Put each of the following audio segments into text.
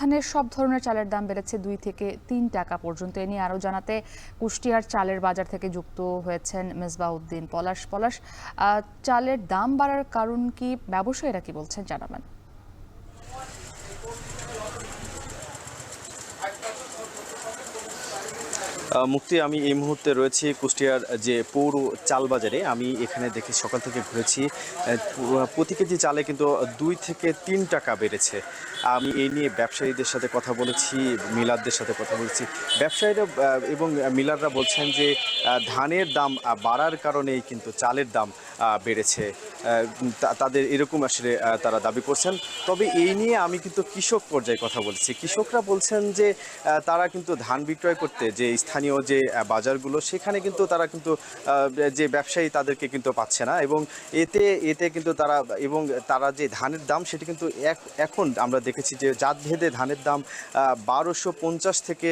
এখানে সব ধরনের চালের দাম বেড়েছে 2 থেকে 3 টাকা পর্যন্ত। এ নিয়ে আরও জানাতে কুষ্টিয়ার চালের বাজার থেকে যুক্ত হয়েছেন মেজবাউদ্দিন পলাশ। চালের দাম বাড়ার কারণ কি, ব্যবসায়ীরা কি বলছেন জানাবেন। মুক্তি, আমি এই মুহূর্তে রয়েছি কুষ্টিয়ার যে পৌর চাল বাজারে। আমি এখানে দেখি সকাল থেকে ঘুরেছি, প্রতি কেজি চালে কিন্তু 2 থেকে 3 টাকা বেড়েছে। আমি এই নিয়ে ব্যবসায়ীদের সাথে কথা বলেছি, মিলারদের সাথে কথা বলেছি। ব্যবসায়ীরা এবং মিলাররা বলছেন যে ধানের দাম বাড়ার কারণেই কিন্তু চালের দাম বেড়েছে, তাদের এরকম আসলে তারা দাবি করছেন। তবে এই নিয়ে আমি কিন্তু কৃষক পর্যায়ে কথা বলছি। কৃষকরা বলছেন যে তারা কিন্তু ধান বিক্রয় করতে যে স্থানীয় যে বাজারগুলো, সেখানে কিন্তু তারা কিন্তু যে ব্যবসায়ী তাদেরকে কিন্তু পাচ্ছে না, এবং এতে কিন্তু তারা যে ধানের দাম সেটি কিন্তু এখন আমরা দেখেছি যে জাতভেদে ধানের দাম 1250 থেকে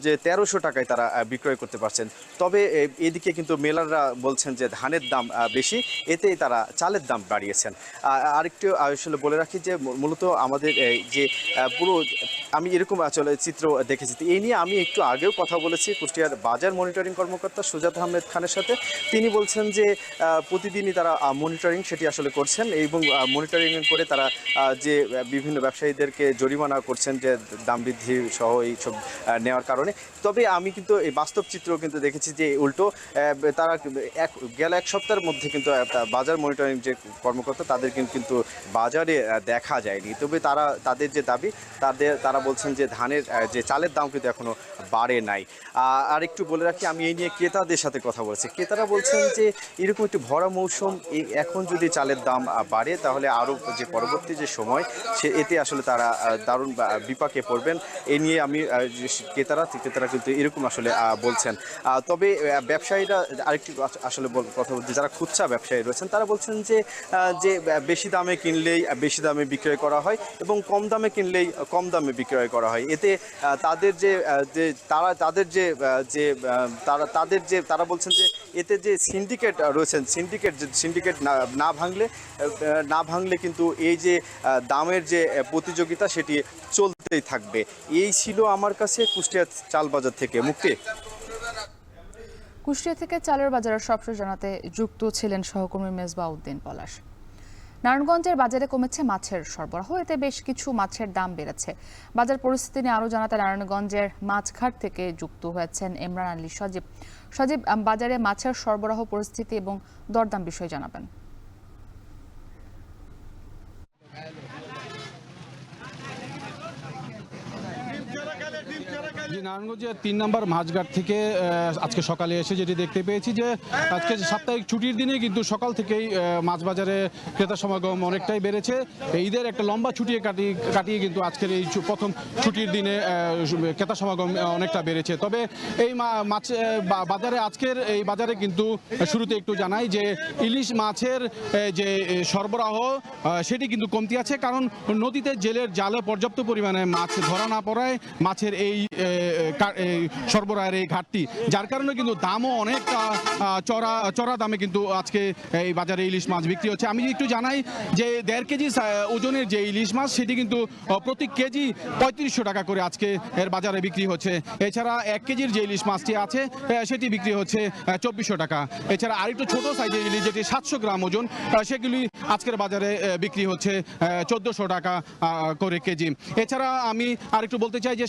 যে 1300 টাকায় তারা বিক্রয় করতে পারছেন। তবে এদিকে কিন্তু মেলাররা বলছেন যে ধানের দাম বেশি, এতেই তারা চালের দাম বাড়িয়েছেন। আরেকটু আসলে বলে রাখি যে মূলত আমাদের যে পুরো আমি এরকম আসলে চিত্র দেখেছি। এই নিয়ে আমি একটু আগেও কথা বলেছি কুষ্টিয়ার বাজার মনিটরিং কর্মকর্তা সুজাত আহমেদ খানের সাথে। তিনি বলছেন যে প্রতিদিনই তারা মনিটরিং সেটি আসলে করছেন, এবং মনিটরিং করে তারা যে বিভিন্ন ব্যবসায়ীদেরকে জরিমানা করছেন যে দাম বৃদ্ধি সহ এইসব নেওয়ার কারণে। তবে আমি কিন্তু এই বাস্তব চিত্র কিন্তু দেখেছি যে উল্টো তারা গেল এক সপ্তাহের মধ্যে কিন্তু বাজার মনিটরিং যে কর্মকর্তা তাদের কিন্তু বাজারে দেখা যায়নি। তবে তাদের যে দাবি, তারা বলছেন যে ধানের যে চালের দাম কিন্তু এখনো বাড়ে নাই। আর একটু বলে রাখি, আমি এই নিয়ে ক্রেতাদের সাথে কথা বলছি। ক্রেতারা বলছেন যে এরকম একটি ভরা মৌসুম, এখন যদি চালের দাম বাড়ে তাহলে আরও যে পরবর্তী যে সময় এতে আসলে তারা দারুণ বিপাকে পড়বেন। এই নিয়ে আমি ক্রেতারা কিন্তু এরকম আসলে বলছেন। তবে ব্যবসায়ীরা আরেকটি আসলে কথা বলতে, যারা খুচরা ব্যবসায়ী রয়েছেন তারা বলছেন যে বেশি দামে কিনলেই বেশি দামে বিক্রয় করা হয়, এবং কম দামে কিনলেই কম দামে বিক্রয় করা হয়। এতে তারা বলছেন যে এতে যে সিন্ডিকেট রয়েছেন, সিন্ডিকেট না ভাঙলে কিন্তু এই যে দামের যে প্রতিযোগিতা সেটি চলতেই থাকবে। এই ছিল আমার কাছে কুষ্টিয়া চাল বাজার থেকে। মুক্তি। কুষ্টিয়া থেকে চালের বাজারের সবশেষ জানাতে যুক্ত ছিলেন সহকর্মী মেজবাউদ্দিন পলাশ। নারায়ণগঞ্জের বাজারে কমেছে মাছের সরবরাহ, এতে বেশ কিছু মাছের দাম বেড়েছে। বাজার পরিস্থিতি নিয়ে আরও জানাতে নারায়ণগঞ্জের মাছঘাট থেকে যুক্ত হয়েছেন ইমরান আলী সজীব। বাজারে মাছের সরবরাহ পরিস্থিতি এবং দরদাম বিষয়ে জানাবেন। নারায়ণগঞ্জের 3 নম্বর মাছঘাট থেকে আজকে সকালে এসে যেটি দেখতে পেয়েছি যে আজকে সাপ্তাহিক ছুটির দিনে কিন্তু সকাল থেকেই মাছ বাজারে ক্রেতা সমাগম অনেকটাই বেড়েছে। ঈদের একটা লম্বা ছুটি কাটিয়ে কিন্তু আজকের এই প্রথম ছুটির দিনে ক্রেতা সমাগম অনেকটা বেড়েছে। তবে এই মাছ বাজারে আজকের এই বাজারে কিন্তু শুরুতে একটু জানাই যে ইলিশ মাছের যে সরবরাহ সেটি কিন্তু কমতি আছে, কারণ নদীতে জেলের জালে পর্যাপ্ত পরিমাণে মাছ ধরা না পড়ায় মাছের এই সরবরাহের এই ঘাটতি, যার কারণে কিন্তু দামও অনেকটা চড়া দামে কিন্তু আজকে এই বাজারে ইলিশ মাছ বিক্রি হচ্ছে। আমি একটু জানাই যে 1.5 কেজি ওজনের যে ইলিশ মাছ সেটি কিন্তু প্রতি কেজি 3500 টাকা করে আজকে এর বাজারে বিক্রি হচ্ছে। এছাড়া 1 কেজির যে ইলিশ মাছটি আছে সেটি বিক্রি হচ্ছে 2400 টাকা। এছাড়া আরেকটু ছোট সাইজের ইলিশ যেটি 700 গ্রাম ওজন, সেগুলি আজকের বাজারে বিক্রি হচ্ছে 1400 টাকা করে কেজি। এছাড়া আমি আরেকটু বলতে চাই যে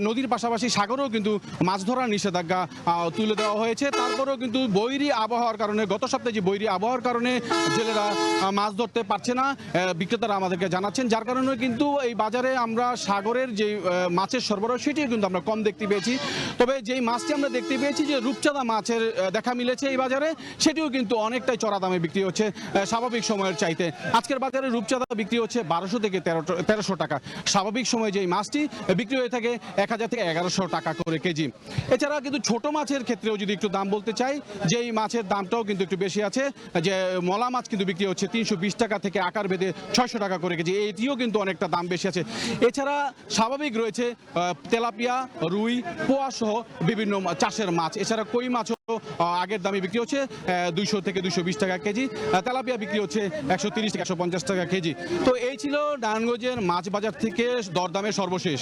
নদীর পাশাপাশি সাগরেও কিন্তু মাছ ধরার নিষেধাজ্ঞা তুলে দেওয়া হয়েছে। তারপরেও কিন্তু বৈরী আবহাওয়ার কারণে, গত সপ্তাহে যে বৈরী আবহাওয়ার কারণে জেলেরা মাছ ধরতে পারছে না, বিক্রেতারা আমাদেরকে জানাচ্ছেন, যার কারণে কিন্তু এই বাজারে আমরা সাগরের যে মাছের সরবরাহ সেটিও কিন্তু আমরা কম দেখতে পেয়েছি। তবে যেই মাছটি আমরা দেখতে পেয়েছি যে রূপচাঁদা মাছের দেখা মিলেছে এই বাজারে, সেটিও কিন্তু অনেকটাই চড়া দামে বিক্রি হচ্ছে স্বাভাবিক সময়ের চাইতে। আজকের বাজারে রূপচাঁদা বিক্রি হচ্ছে 1200 থেকে 1300 টাকা। স্বাভাবিক সময়ে যেই মাছটি বিক্রি হয়ে থাকে 1000 থেকে থেকে 1100 টাকা করে কেজি। এছাড়া কিন্তু ছোট মাছের ক্ষেত্রেও যদি একটু দাম বলতে চাই, যে এই মাছের দামটাও কিন্তু একটু বেশি আছে, যে মলা মাছ কিন্তু বিক্রি হচ্ছে 320 টাকা থেকে আকার বেঁধে 600 টাকা করে কেজি, এটিও কিন্তু অনেকটা দাম বেশি আছে। এছাড়া স্বাভাবিক রয়েছে তেলাপিয়া, রুই, পোয়া সহ বিভিন্ন চাষের মাছ। এছাড়া কই মাছও আগের দামে বিক্রি হচ্ছে 200 থেকে 220 টাকা কেজি, তেলাপিয়া বিক্রি হচ্ছে 130 থেকে 150 টাকা কেজি। তো এই ছিল নারায়ণগঞ্জের মাছ বাজার থেকে দরদামের সর্বশেষ।